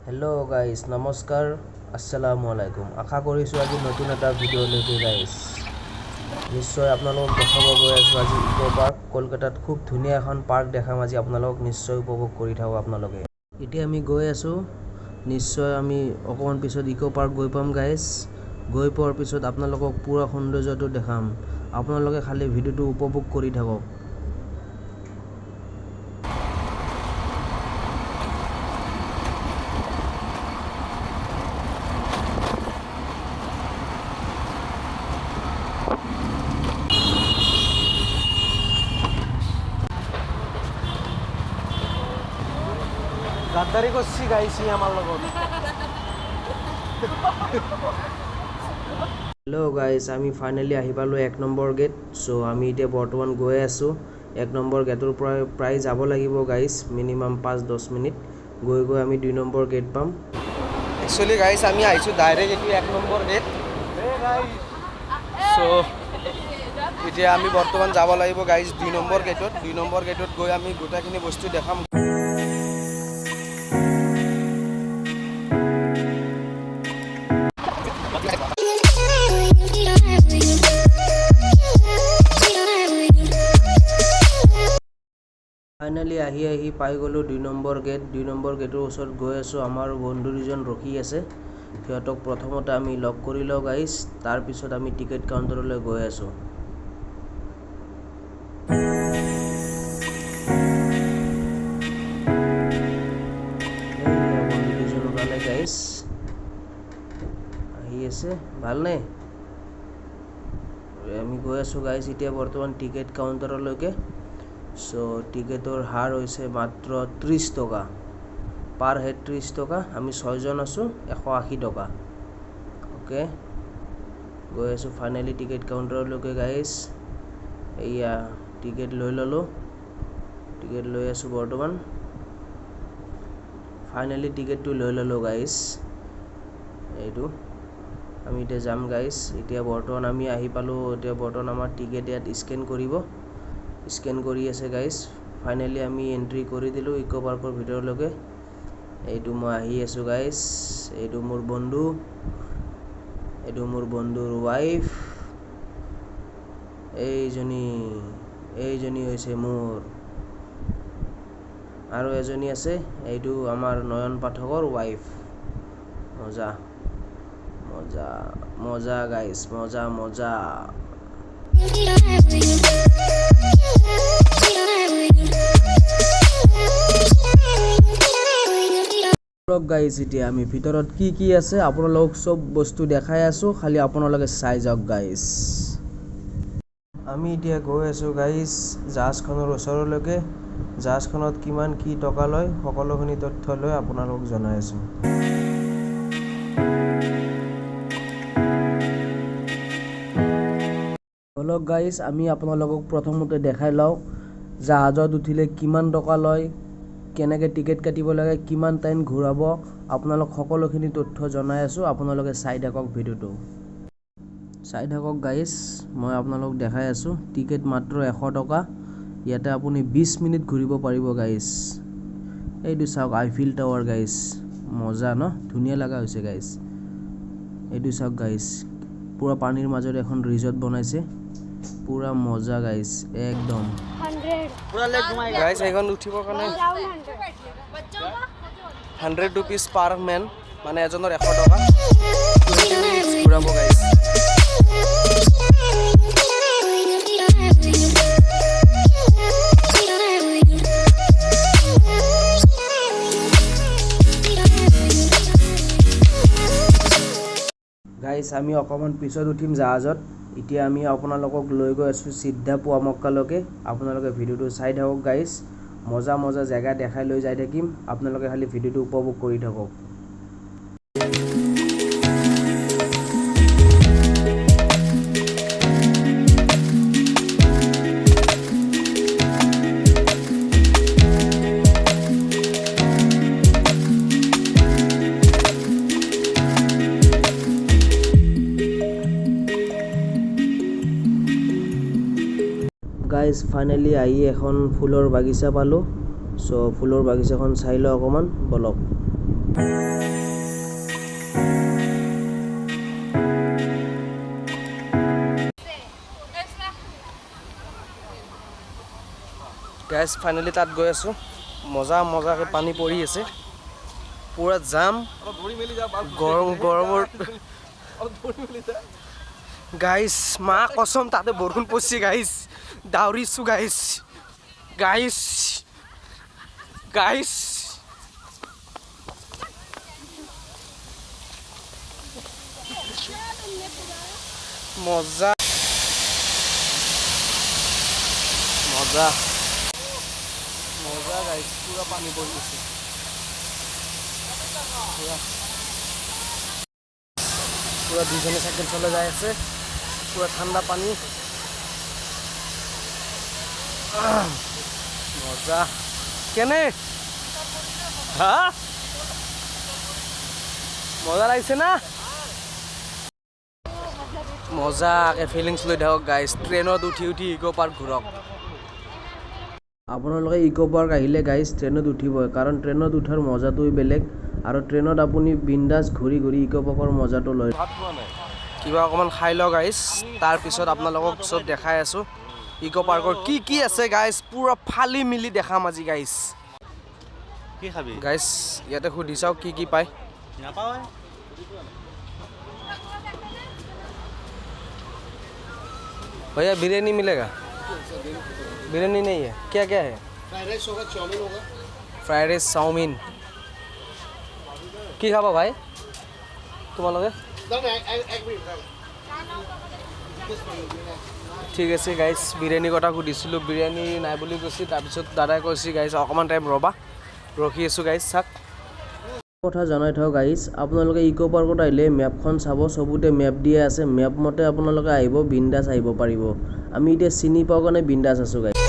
hello guys नमस्कार अस्सलामु आलैकुम आशा কৰিছো আজি নতুন এটা ভিডিও লৈকে গাইস নিশ্চয় আপোনালোকক দেখাব গৈ আছো আজি ইকো পার্ক কলকাতাত খুব ধুনিয়া এখন পার্ক দেখাম আজি আপোনালোকক নিশ্চয় উপভোগ কৰি থাকক আপোনালোকে এতিয়া আমি গৈ আছো নিশ্চয় আমি অকমান পিছত ইকো পার্ক গৈ পাম গাইস গৈ পোৱাৰ পিছত আপোনালোকক পুৰা সৌন্দৰ্যটো দেখাম আপোনালোকে খালি ভিডিওটো উপভোগ কৰি থাকক গাদ্দাৰি কৰছি গাইছি আমাৰ লগত हेलो गाइस আমি ফাইনালি আহি পালো 1 নম্বৰ গেট সো আমি এতিয়া বৰ্তমান গৈ আছো 1 নম্বৰ গেটৰ প্ৰায় যাব লাগিব গাইস মিনিমাম 5-10 মিনিট গৈ গৈ আমি 2 নম্বৰ গেট পাম एक्चुअली गाइस আমি আইছো ডাইৰেক্ট এটি 1 নম্বৰ গেট সো এতিয়া আমি বৰ্তমান যাব লাগিব গাইস 2 নম্বৰ গেটত গৈ আমি গোটাখিনি বস্তু দেখাম ফাইনালি আহি পাই গলো 2 নম্বৰ গেটৰ ওচৰত গৈ আছো আমাৰ বন্ধু দুজন ৰখি আছে সিহঁতক প্ৰথমতে আমি লক কৰি লও গাইস তাৰ পিছত আমি টিকেট কাউন্টাৰলৈ গৈ আছো বন্ধু দুজন ওলালে গাইস আহি আছে ভাল নে আমি গৈ আছো গাইস এতিয়া বৰ্তমান টিকেট কাউন্টাৰলৈকে সো টিকেটৰ হাৰ হইছে মাত্ৰ 30 টকা পার হেড 30 টকা আমি 6 জন আছো 180 টকা ওকে গৈ আছো ফাইনালি টিকেট কাউন্টাৰলৈকে গাইস এইয়া টিকেট লৈ ললো টিকেট লৈ আছো বৰ্তমান ফাইনালি টিকেটটো লৈ ললো গাইস এইটো আমি এতিয়া যাম গাইস এতিয়া বৰ্তমান আমি আহি পালো এতিয়া বৰ্তমান আমাৰ টিকেট ইয়াত স্ক্যান কৰিব স্ক্যান কৰি আছে গাইস ফাইনালি আমি এন্ট্ৰি কৰি দিলো ইকো পাৰ্কৰ ভিতৰলৈকে এইটো মই আহি আছো গাইস এইটো মোৰ বন্ধুৰ ওয়াইফ এইজনী হৈছে মোৰ আৰু এজনী আছে এইটো আমাৰ নয়ন পাঠকৰ ওয়াইফ মজা গাইস মজা গাইস এতিয়া আমি ভিতৰত কি আছে আপোনালোক সব বস্তু দেখাই আছো খালি আপোনালোকে চাই যাওক গাইস আমি এতিয়া গৈ আছো গাইস জাহাজখনৰ ওচৰলৈকে জাহাজখনত কিমান কি টকা লয় সকলোখিনি তথ্য লৈ আপোনালোক জনাই আছো হলো গাইস আমি আপোনালোকক প্ৰথমতে দেখাই লও জাহাজত উঠিলে কিমান টকা লয় কেনেকৈ টিকেট কাটিব লাগে কিমান টাইম ঘূৰাব আপোনালোক সকলোখিনি তথ্য জনাই আছো আপোনালোকে চাই থাকক ভিডিওটো চাই থাকক গাইস মই আপোনালোক দেখাই আছো টিকেট মাত্ৰ 100 টকা ইয়াতে আপুনি 20 মিনিট ঘূৰিব পাৰিব গাইস এইটো চাওক আইফিল টাৱাৰ গাইস মজা ন ধুনিয়া লাগা হৈছে গাইস এইটো চাওক গাইস পুৰা পানীৰ মাজত এখন ৰিজৰ্ট বনাইছে পুৰা মজা গাইস একদম 100 পুৰা লেগ ঘুমাই গাইস এখন উঠিবৰ কাৰণে 100 रुपीस পাৰ ম্যান মানে এজনৰ 100 টকা 20 মিনিট ঘূৰাব গাইস গাইস আমি অকমান পিছত উঠিম জাহাজত এতিয়া আমি আপোনালোকক লৈ গৈ আছো সিদ্ধা পুৱামক্কালৈকে আপোনালোকে ভিডিওটো চাই থাকক গাইস মজা জায়গা দেখাই লৈ যাই থাকিম আপোনালোকে খালি ভিডিওটো উপভোগ কৰি থাকক গাইস ফাইনালি আহি এখন ফুলৰ বাগিচা পালো সো ফুলৰ বাগিচাখন চাই লও অকমান বলক গাইজ ফাইনেলি তাত গৈ আছোঁ মজাকৈ পানী পৰি আছে পুৰা জাম গৰমৰ গাইজ মা কসম তাতে বৰষুণ পৰিছে গাইজ দাউৰিছোঁ গাইজ মজা গাইজ পুৰা পানী পৰি আছে পুৰা দুজনে চাইকেল চলাই যাই আছে পুৰা ঠাণ্ডা পানী মজা কেনে হা মজা লাগিছে না মজাকে ফিলিংছ লৈ থাকক গাইজ ট্ৰেইনত উঠি ইক' পাৰ্ক ঘূৰক আপোনালোকে ইক' পাৰ্ক আহিলে গাইজ ট্ৰেইনত উঠিবই কাৰণ ট্ৰেইনত উঠাৰ মজাটোই বেলেগ আৰু ট্ৰেইনত আপুনি বিন্দাছ ঘূৰি ইক' পাৰ্কৰ মজাটো লয় কিবা অকণমান খাই লওঁ গাইজ তাৰপিছত আপোনালোকক চব দেখাই আছোঁ ইক' পাৰ্কৰ কি আছে গাইজ পুৰা ফালি মিলি দেখাম আজি গাইজ কি খাবি গাইজ ইয়াতে সুধি চাওক কি পায় নাপাওঁ भैया बिरयानी मिलेगा बिरयानी नहीं है क्या है फ्राइड राइस चाउमिन কি খাবা ভাই তোমালোকে ঠিক আছে গাইজ বিৰিয়ানী কথা সুধিছিলোঁ বিৰিয়ানী নাই বুলি কৈছে তাৰপিছত দাদাই কৈছে গাইজ অকণমান টাইম ৰখি আছোঁ গাইজ চাক কথা জনাই থওঁ গাইজ আপোনালোকে ইক' পাৰ্কত আহিলে মেপখন চাব চবতে মেপ দিয়া আছে মেপ মতে আপোনালোকে আহিব বিন্দাছ আহিব পাৰিব আমি এতিয়া চিনি পাওঁ কাৰণে বিন্দাছ আছোঁ গাইজ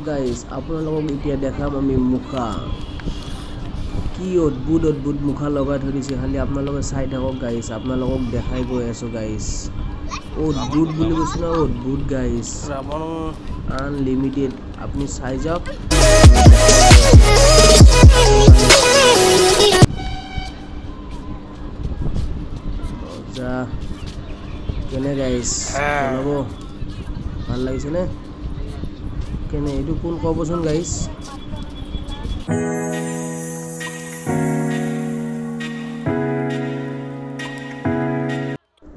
গাইজ আপোনালোকক এতিয়া দেখাম আমি মুখা কি অদ্ভুত মুখা লগাই থৈ দিছে খালি আপোনালোকে চাই থাকক গাইজ আপোনালোকক দেখাই গৈ আছোঁ গাইজ অদ্ভুত বুলি কৈছোঁ ন অদ্ভুত গাইজ আনলিমিটেড আপুনি চাই যাওক মজা কেনে গাইজ জনাব ভাল লাগিছেনে কেনে এইটো কোন ক'বচোন গাইজ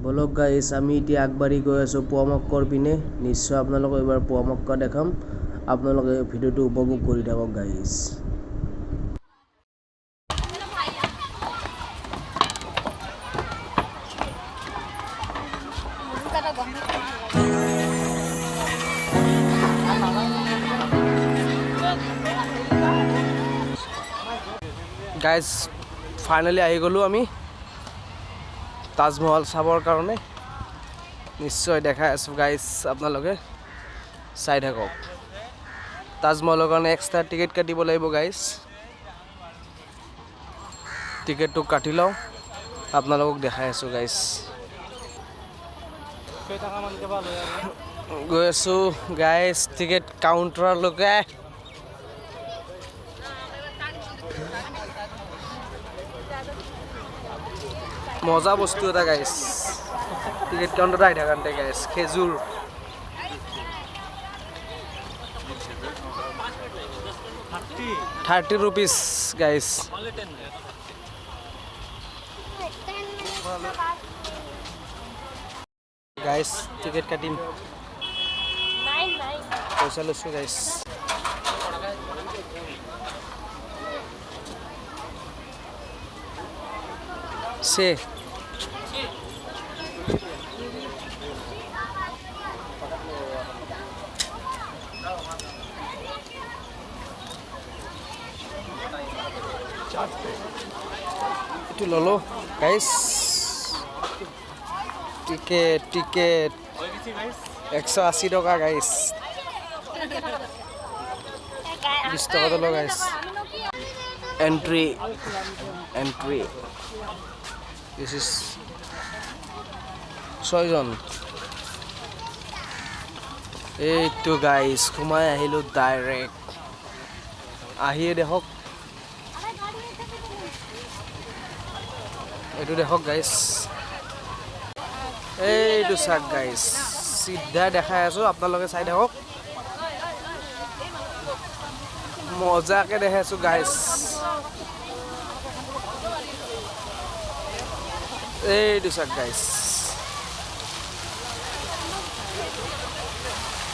বলক গাইজ আমি এতিয়া আগবাঢ়ি গৈ আছোঁ পুৱামক্কৰ পিনে নিশ্চয় আপোনালোকক এইবাৰ পুৱামক্কা দেখাম আপোনালোকে ভিডিঅ'টো উপভোগ কৰি থাকক গাইজ গাইজ ফাইনেলি আহি গ'লোঁ আমি তাজমহল চাবৰ কাৰণে নিশ্চয় দেখাই আছোঁ গাইজ আপোনালোকে চাই থাকক তাজমহলৰ কাৰণে এক্সট্ৰা টিকেট কাটিব লাগিব গাইজ টিকেটটো কাটি লওঁ আপোনালোকক দেখাই আছোঁ গাইজ গৈ আছোঁ গাইজ টিকেট কাউণ্টাৰলৈকে মজা বস্তু এটা গাইজ টিকেট কাউণ্টাৰত আহি থাকোঁতে গাইজ খেজুৰ ₹30 গাইজ গাইজ টিকেট কাটিম পইচা লৈছোঁ গাইজ সে itu lolo guys tiket 180 টকা guys 20 টকা দিলো guys entry this is 6 জন এইটো গাইস ঘুমাই আহিলো ডাইৰেক্ট আহিয়ে দেখক এইটো দেখক গাইছ এইটো চাক গাইছ সিধা দেখাই আছো আপোনালোকে চাই দেখক মজাকে দেখাই আছো গাইছ এইটো চাক গাইছ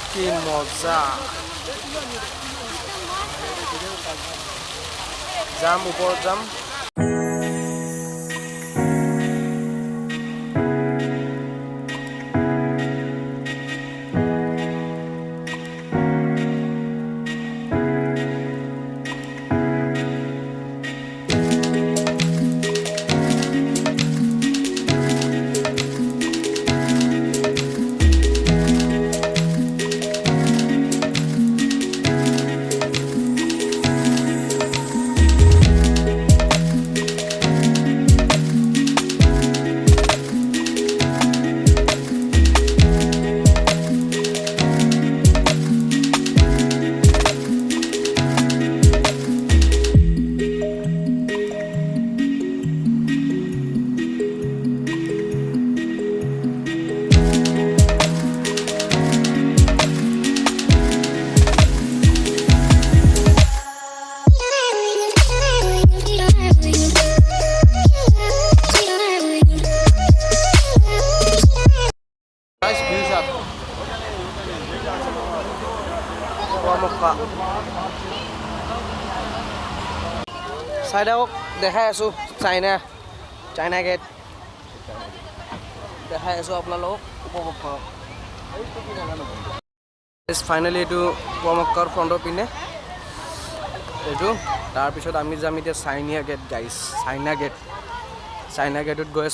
কি মজা যাম ওপৰত যাম চাই থাকক দেখাই আছো চাইনা গেট দেখাই আছো আপোনালোকক উপভোগ কৰক ফাইনেলি এইটো পুৱামক্কাৰ ফ্ৰণ্টৰ পিনে এইটো তাৰপিছত আমি যাম এতিয়া চাইনা গেট গাইছ চাইনা গেটত গৈ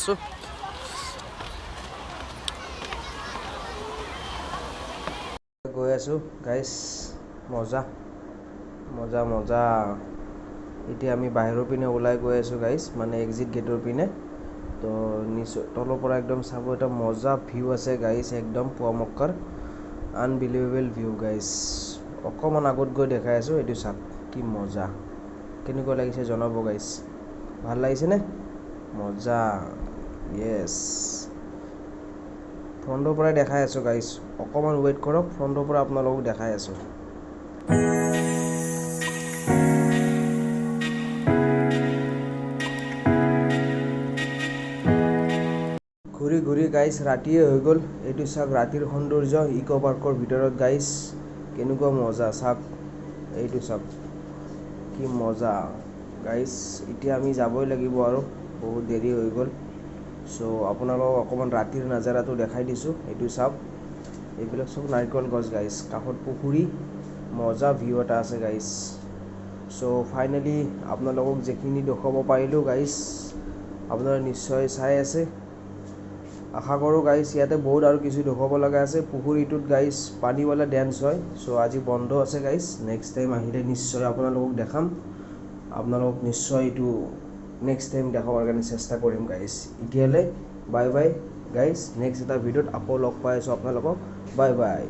আছো গাইছ মজা এতিয়া আমি বাহিৰৰ পিনে ওলাই গৈ আছো গাইছ মানে এক্সিট গেটৰ পিনে তো নিশ্চয় তলৰ পৰা একদম চাব এটা মজা ভিউ আছে গাইছ একদম পুৱামক্কাৰ আনবিলিভেবল ভিউ গাইছ অকণমান আগত গৈ দেখাই আছো এইটো চাওক কি মজা কেনেকুৱা লাগিছে জনাব গাইছ ভাল লাগিছেনে মজা য়েছ ফ্ৰণ্টৰ পৰাই দেখাই আছো গাইছ অকণমান ৱেইট কৰক ফ্ৰণ্টৰ পৰা আপোনালোকক দেখাই আছো ঘূৰি গাইছ ৰাতিয়ে হৈ গ'ল এইটো চাওক ৰাতিৰ সৌন্দৰ্য ইক' পাৰ্কৰ ভিতৰত গাইছ কেনেকুৱা মজা চাওক এইটো চাওক কি মজা গাইছ এতিয়া আমি যাবই লাগিব আৰু বহুত দেৰি হৈ গ'ল চ' আপোনালোকক অকণমান ৰাতিৰ নাজাৰাটো দেখাই দিছোঁ এইটো চাওক এইবিলাক চব নাৰিকল গছ গাইছ কাষত পুখুৰী মজা ভিউ এটা আছে গাইছ চ' ফাইনেলি আপোনালোকক যিখিনি দেখুৱাব পাৰিলোঁ গাইছ আপোনালোকে নিশ্চয় চাই আছে আশা কৰোঁ গাইছ ইয়াতে বহুত আৰু কিছু দেখুৱাব লগা আছে পুখুৰীটোত গাইছ পানীৱালা ডেন্স হয় চ' আজি বন্ধ আছে গাইছ নেক্সট টাইম আহিলে নিশ্চয় আপোনালোকক দেখাম আপোনালোকক নিশ্চয় এইটো নেক্সট টাইম দেখাবৰ কাৰণে চেষ্টা কৰিম গাইছ এতিয়ালৈ বাই বাই গাইছ নেক্সট এটা ভিডিঅ'ত আকৌ লগ পাই আছোঁ আপোনালোকক বাই বাই